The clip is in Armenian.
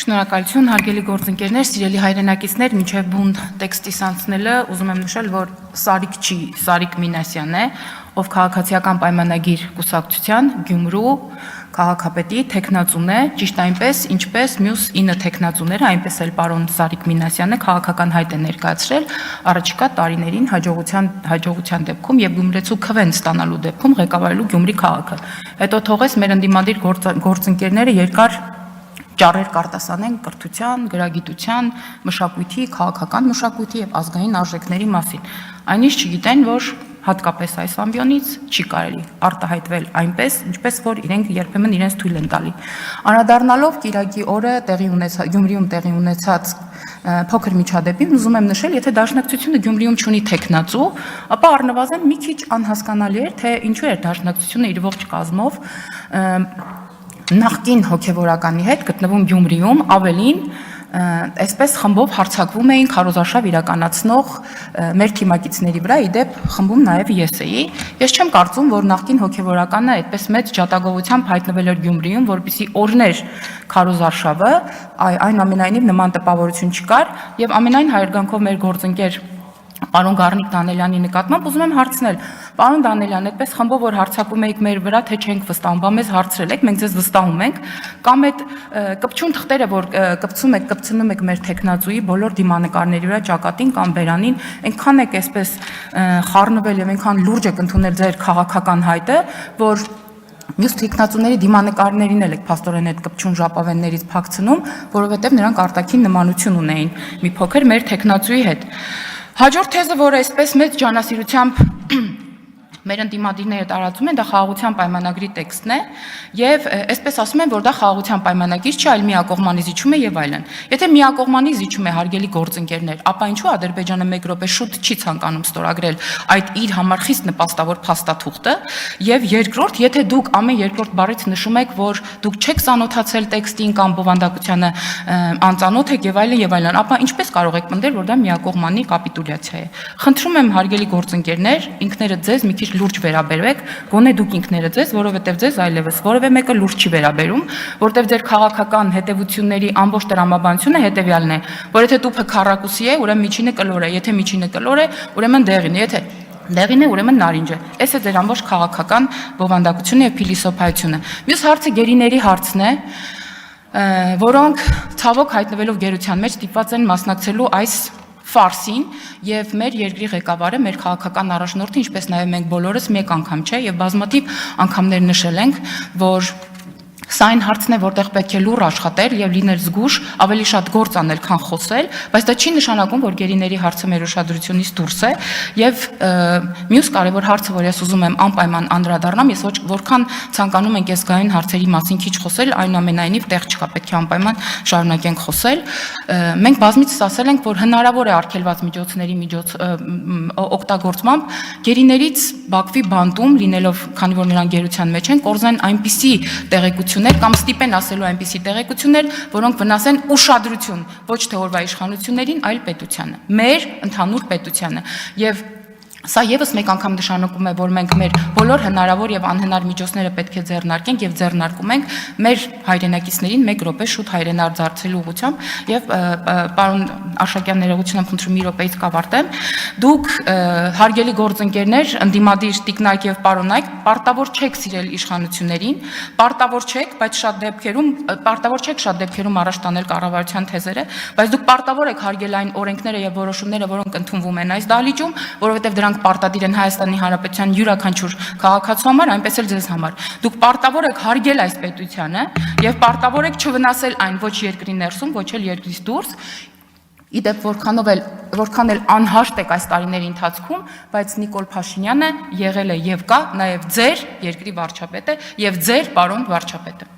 Շնորհակալություն, հարգելի գործընկերներ, սիրելի հայրենակիցներ, մինչև բուն տեքստիս անցնելը ուզում եմ նշել, որ Սարիկ չի, Սարիկ Մինասյանն է, ով քաղաքացիական պայմանագիր կուսակցության Գյումրու քաղաքապետի թեկնածուն է, ճիշտ այնպես, ինչպես մյուս 9 թեկնածուները, այնպես էլ պարոն Սարիկ Մինասյանը քաղաքական հայտ է ներկայացրել առաջիկա տարիներին հաջողության դեպքում եւ գյումրեցու քվեն ստանալու դեպքում ղեկավարելու Գյումրի քաղաքը։ Հետո թողես մեր ընդդիմադիր գործընկերները երկար ճառեր կարտասանեն կրթության, գրագիտության, մշակույթի, քաղաքական մշակույթի եւ ազգային արժեքների մասին։ Այնինչ չգիտեն, որ հատկապես այս ամբիոնից չի կարելի արտահայտվել այնպես, ինչպես որ իրենք երբեմն իրենց թույլ են տալի։ Անդրադառնալով Կիրակի օրը Գյումրիում տեղի ունեցած փոքր միջադեպին, ուզում եմ նշել, եթե Դաշնակցությունը Գյումրիում չունի թեկնածու, ապա առնվազն մի քիչ անհասկանալի էր, թե ինչու էր Դաշնակցությունը իր ողջ կազմով նախկին հոգևորականի հետ գտնվում Գյումրիում, ավելին այսպես խմբով հարձակվում էին քարոզարշավ իրականացնող մեր թիմակիցների վրա, իդեպ խմբում նաև ես էի։ Ես չեմ կարծում, որ նախկին հոգևորականը այդպես մեծ ջատագովությամբ հայտնվել էր Գյումրիում, որպեսզի օրներ քարոզարշավը, այնուամենայնիվ նման տպավորություն չկար, եւ ամենայն հայրգանքով մեր գործընկեր Պարոն Գառնիկ Դանելյանի նկատմամբ ուզում եմ հարցնել. Պարոն Դանելյան, այդպես խմբով որ հարձակում եք մեր վրա, թե չենք վստահում, բա մեզ հարցրել եք, մենք ձեզ վստահում ենք, կամ այդ կպչուն թղթերը, որ կպցնում եք մեր թեկնածուի բոլոր դիմանկարների վրա, ճակատին կամ բերանին, այնքան եք այսպես խառնվել եւ այնքան լուրջ եք ընդունել ձեր քաղաքական հայտը, որ մյուս թեկնածուների դիմանկարներին էլ եք փաստորեն այդ կպչուն ժապավեններից փակցնում, որովհետեւ նրանք արտաքին նմանություն ունեին մի փոքր մեր թեկնածուի հետ։ Հաջորդ թեզը, որը այսպես մեծ ջանասիրությամբ մեր ընդդիմադիրները տարածում են, դա խաղաղության պայմանագրի տեքստն է, եւ այսպես ասում են, որ դա խաղաղության պայմանագիր չէ, այլ միակողմանի զիջում է եւ այլն։ Եթե միակողմանի զիջում է, հարգելի գործընկերներ, ապա ինչու Ադրբեջանը մեկ րոպե շուտ չի ցանկանում ստորագրել այդ իր համար խիստ նպաստավոր փաստաթուղթը, եւ երկրորդ, եթե դուք ամեն երկրորդ բառից նշում եք, որ դուք չեք ծանոթացել տեքստին կամ բովանդակությանը անծանոթ եք եւ այլն, ապա ինչպես կարող եք պնդել, որ դա միակողմանի կապիտուլյացիա է։ Խնդրում եմ, հարգելի գործընկերներ, ինքներդ ձեզ մի քիչ լուրջ վերաբերվեք, գոնե դուք ինքներդ ձեզ, որովհետև ձեզ այլևս որևէ մեկը լուրջ չի վերաբերում, որովհետև ձեր քաղաքական հետևությունների ամբողջ տրամաբանությունը հետևյալն է, որ եթե տուփը քառակուսի է, ուրեմն միջինը կլոր է, եթե միջինը կլոր է, ուրեմն դեղին է, եթե դեղին է, ուրեմն նարինջ է։ Այս է ձեր ամբողջ քաղաքական բովանդակությունը եւ փիլիսոփայությունը։ Մյուս հարցը գերիների հարցն է, որոնք ցավոք հայտնվելով գերության մեջ ստիպված են մասնակցելու այս ֆարսին եւ մեր երկրի ղեկավարը, մեր քաղաքական առաջնորդը, ինչպես նաեւ մենք բոլորս մեկ անգամ չէ եւ բազմաթիվ անգամներ նշել ենք, որ սա այն հարցն է, որտեղ պետք է լուռ աշխատել եւ լինել զգուշ, ավելի շատ գործ անել, քան խոսել, բայց դա չի նշանակում, որ գերիների հարցը մեր ուշադրությունից դուրս է եւ մյուս կարեւոր հարցը, որ ես ուզում եմ անպայման անդրադառնամ, ես որքան ցանկանում ենք այս գային հարցերի մասին քիչ խոսել, այնուամենայնիվ տեղ չկա, պետք է անպայման շարունակենք խոսել։ Մենք բազմիցս ասել ենք, որ հնարավոր է արգելված միջոցների օգտագործմամբ գերիներից Բաքվի բանտում լինելով, քանի որ նրանք գերության մեջ են, կորզեն այնպիսի տեղեկություններ կամ ստիպեն ասելու այնպիսի տեղեկություններ, որոնք վնասեն ուշադրություն ոչ թե օրվա իշխանություններին, այլ պետությանը, մեր ընդհանուր պետությանը եւ Սա եւս մեկ անգամ նշանակում է, որ մենք մեր բոլոր հնարավոր եւ անհնար միջոցները պետք է ձեռնարկենք եւ ձեռնարկում ենք մեր հայրենակիցներին մեկ րոպե շուտ հայրենար դարձելու ուղղությամբ եւ պարոն Արշակյան ներողություն եմ խնդրում մի րոպեից կավարտեմ։ Դուք հարգելի գործընկերներ, ընդդիմադիր տիկնայք եւ պարոնայք, պարտավոր չեք սիրել իշխանություններին, պարտավոր չեք, բայց շատ դեպքերում առաջ տանել կառավարության թեզերը, բայց դուք պարտավոր եք հարգել այն օրենքները եւ որոշումները, որոնք ընդունվում են այս դահլիճում, որովհետեւ դրանք պարտադիր են Հայաստանի Հանրապետության յուրաքանչյուր քաղաքացու համար, այնպես էլ ձեզ համար։ Դուք պարտավոր եք հարգել այս պետությանը եւ պարտավոր եք չվնասել այն ոչ երկրի ներսում, ոչ էլ երկրից դուրս։ Իդեպ որքան էլ անհաշտ եք այս տարիների ընթացքում, բայց Նիկոլ Փաշինյանը եղել է եւ կա նաեւ ձեր երկրի վարչապետը եւ ձեր պարոն վարչապետը։